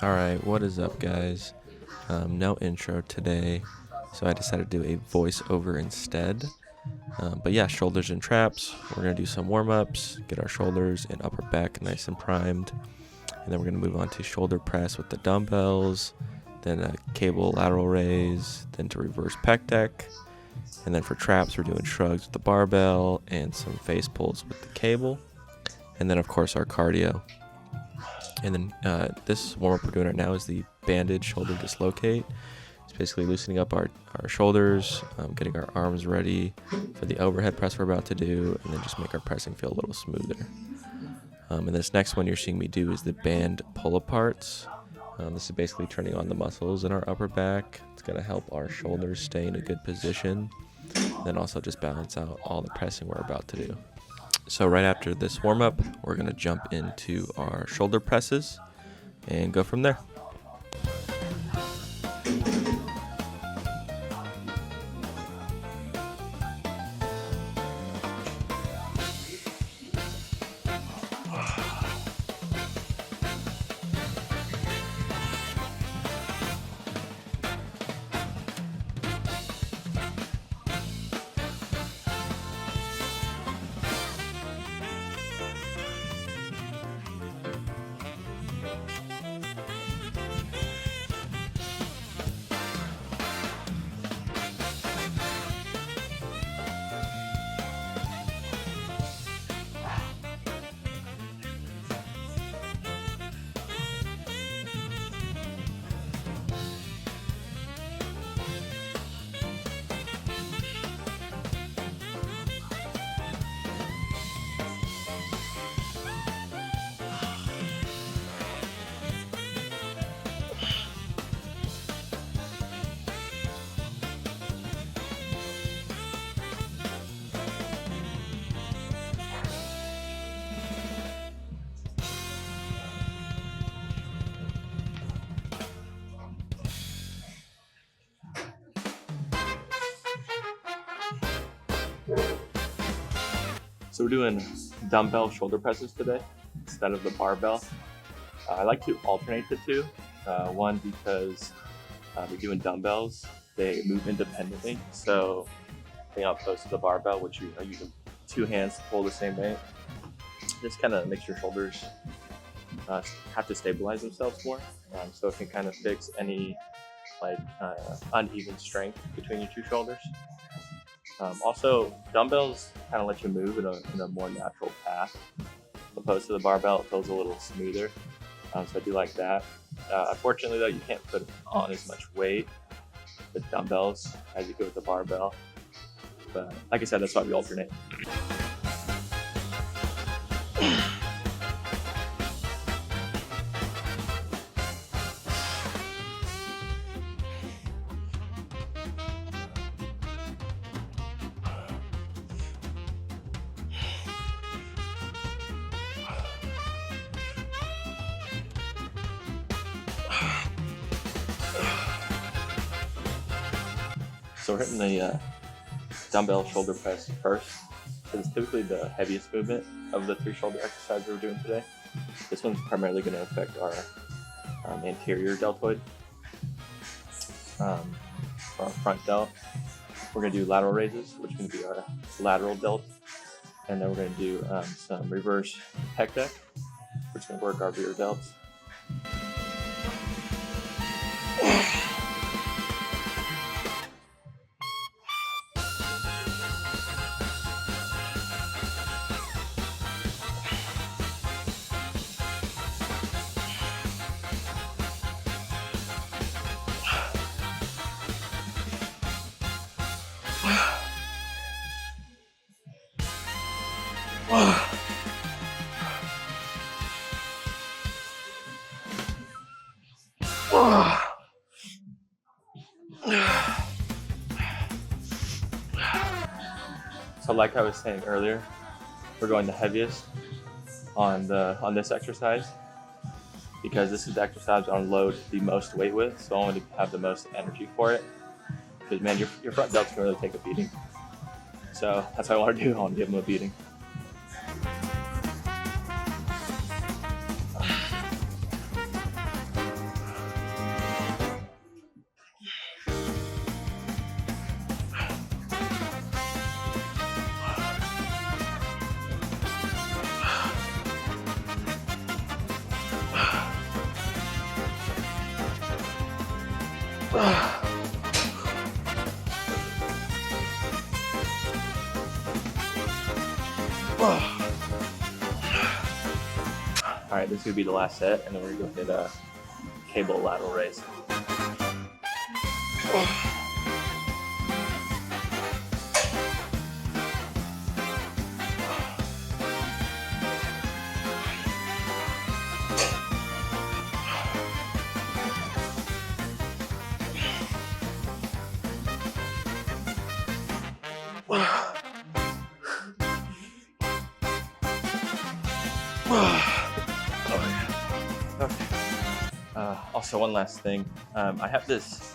Alright, what is up, guys? No intro today, so I decided to do a voiceover instead. But yeah, shoulders and traps. We're going to do some warm-ups, get our shoulders and upper back nice and primed, and then we're going to move on to shoulder press with the dumbbells, then a cable lateral raise, then to reverse pec deck, and then for traps we're doing shrugs with the barbell and some face pulls with the cable, and then of course our cardio. And then this warm-up we're doing right now is the banded shoulder dislocate. It's basically loosening up our shoulders, getting our arms ready for the overhead press we're about to do, and then just make our pressing feel a little smoother. And this next one you're seeing me do is the band pull-aparts. This is basically turning on the muscles in our upper back. It's going to help our shoulders stay in a good position, and then also just balance out all the pressing we're about to do. So right after this warm-up, we're going to jump into our shoulder presses and go from there. So we're doing dumbbell shoulder presses today instead of the barbell. I like to alternate the two. One, because we're doing dumbbells, they move independently. So being opposed to the barbell, which you using two hands to pull the same weight, this kind of makes your shoulders have to stabilize themselves more. So it can kind of fix any uneven strength between your two shoulders. Also, dumbbells kind of let you move in a more natural path. Opposed to the barbell, it feels a little smoother. So I do like that. Unfortunately, though, you can't put on as much weight with dumbbells as you could with the barbell. But like I said, that's why we alternate. So we're hitting the dumbbell shoulder press first. It's typically the heaviest movement of the three shoulder exercises we're doing today. This one's primarily going to affect our anterior deltoid, our front delt. We're going to do lateral raises, which is going to be our lateral delt. And then we're going to do some reverse pec deck, which is going to work our rear delts. So like I was saying earlier, we're going the heaviest on this exercise because this is the exercise I unload the most weight with, so I want to have the most energy for it. Because man, your front delts can really take a beating. So that's what I want to do. I want to give them a beating. All right, this is gonna be the last set, and then we're gonna go hit a cable lateral raise. Also, one last thing. I have this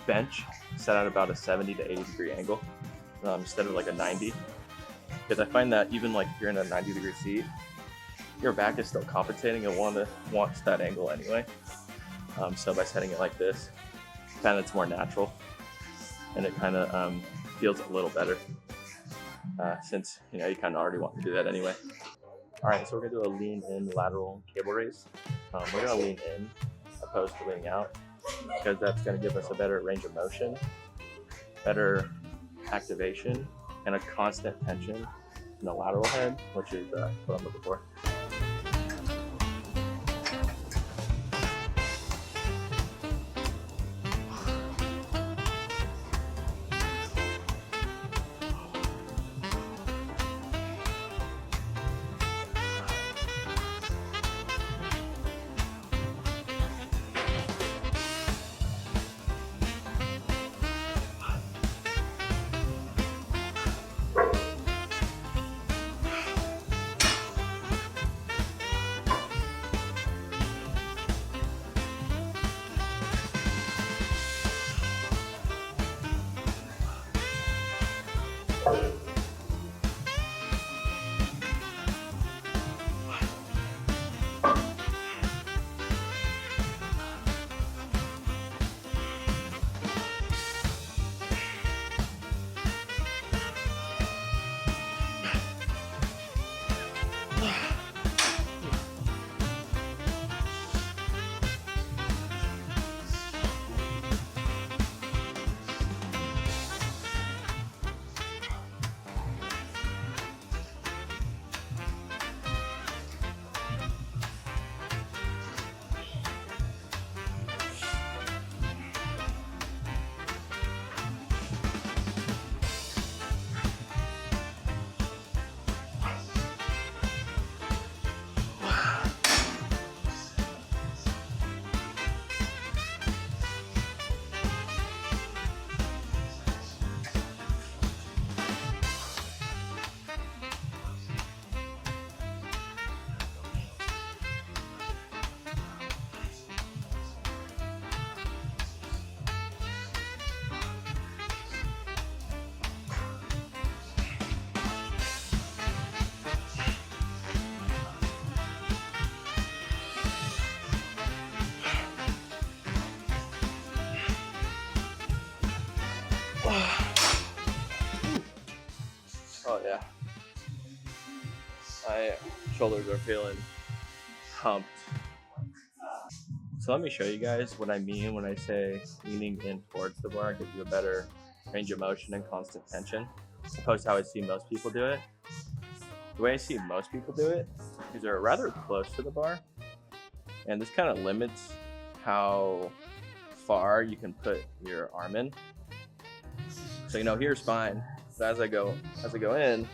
bench set at about a 70 to 80 degree angle instead of like a 90, because I find that even like if you're in a 90 degree seat, your back is still compensating and wants that angle anyway. So by setting it like this, kind of it's more natural, and it kind of feels a little better since you kind of already want to do that anyway. All right, so we're gonna do a lean in lateral cable raise. We're gonna lean in opposed to leaning out, because that's gonna give us a better range of motion, better activation, and a constant tension in the lateral head, which is what I'm looking for. Oh yeah, my shoulders are feeling humped. So let me show you guys what I mean when I say leaning in towards the bar gives you a better range of motion and constant tension, opposed to how I see most people do it. The way I see most people do it is they're rather close to the bar, and this kind of limits how far you can put your arm in. So here's fine, but as I go in,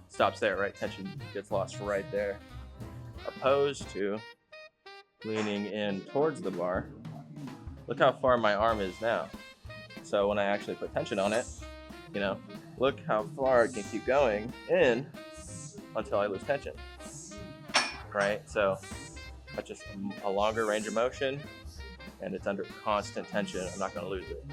stops there, right? Tension gets lost right there. Opposed to leaning in towards the bar, look how far my arm is now. So when I actually put tension on it, look how far it can keep going in until I lose tension, right? So that's just a longer range of motion, and it's under constant tension. I'm not gonna lose it.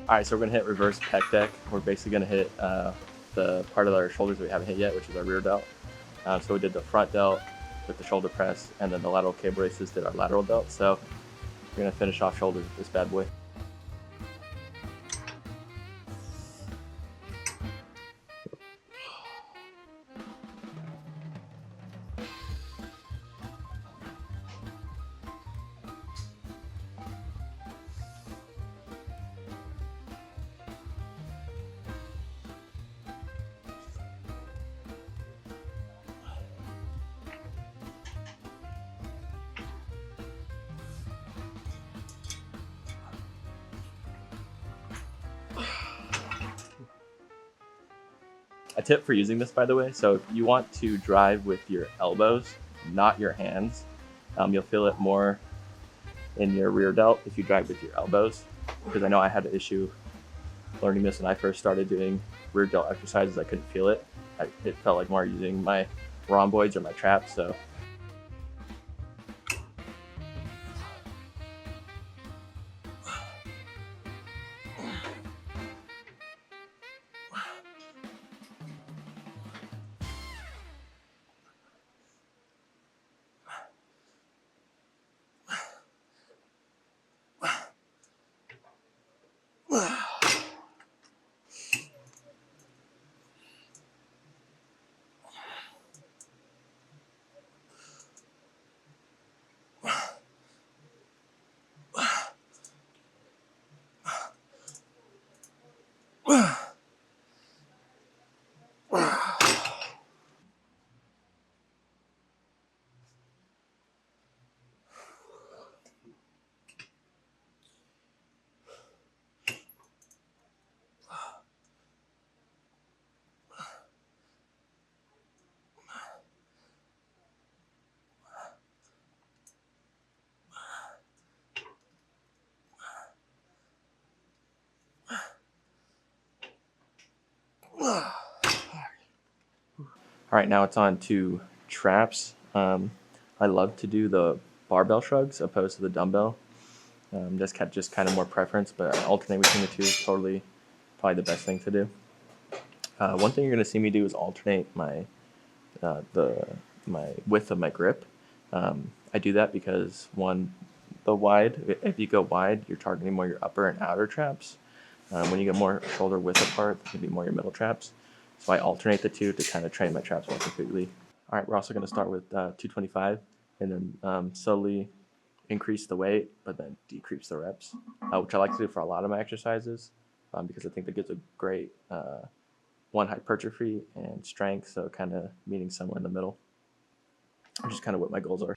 All right, so we're gonna hit reverse pec deck. We're basically gonna hit the part of our shoulders we haven't hit yet, which is our rear delt. So we did the front delt with the shoulder press, and then the lateral cable races did our lateral delt. So we're gonna finish off shoulders with this bad boy. A tip for using this, by the way, so if you want to drive with your elbows, not your hands, you'll feel it more in your rear delt if you drive with your elbows, because I know I had an issue learning this when I first started doing rear delt exercises. I couldn't feel it. It felt like more using my rhomboids or my traps. So all right, now it's on to traps. I love to do the barbell shrugs opposed to the dumbbell. Just kind of more preference, but alternate between the two is totally probably the best thing to do. One thing you're going to see me do is alternate my width of my grip. I do that because if you go wide, you're targeting more your upper and outer traps. When you get more shoulder width apart, it's going to be more your middle traps. So I alternate the two to kind of train my traps more completely. All right, we're also going to start with 225 and then slowly increase the weight, but then decrease the reps, which I like to do for a lot of my exercises because I think that gives a great one, hypertrophy and strength, so kind of meeting somewhere in the middle, which is kind of what my goals are.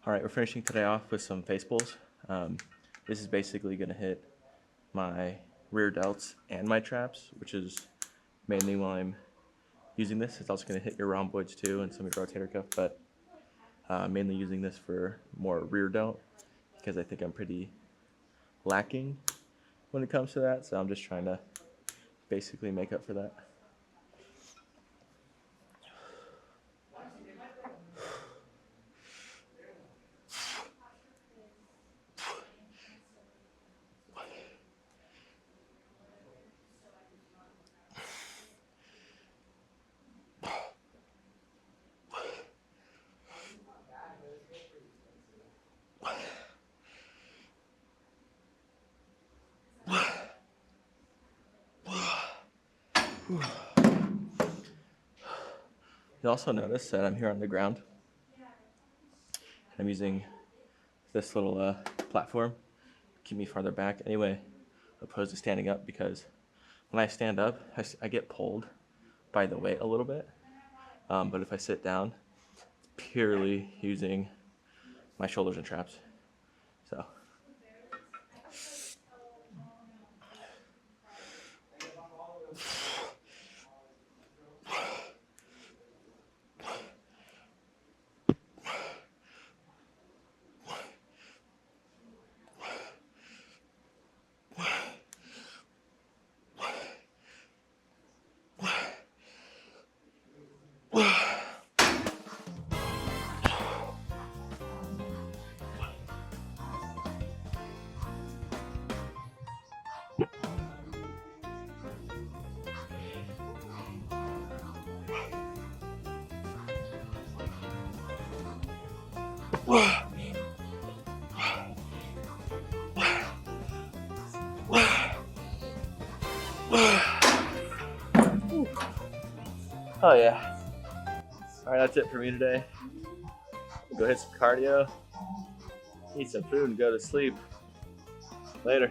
All right, we're finishing today off with some face pulls. This is basically going to hit my rear delts and my traps, which is mainly why I'm using this. It's also going to hit your rhomboids too and some of your rotator cuff, but mainly using this for more rear delt because I think I'm pretty lacking when it comes to that. So I'm just trying to basically make up for that. You'll also notice that I'm here on the ground. I'm using this little platform to keep me farther back anyway, opposed to standing up, because when I stand up, I get pulled by the weight a little bit. But if I sit down, it's purely using my shoulders and traps. So. Oh yeah. All right, that's it for me today. Go hit some cardio, eat some food, and go to sleep. Later.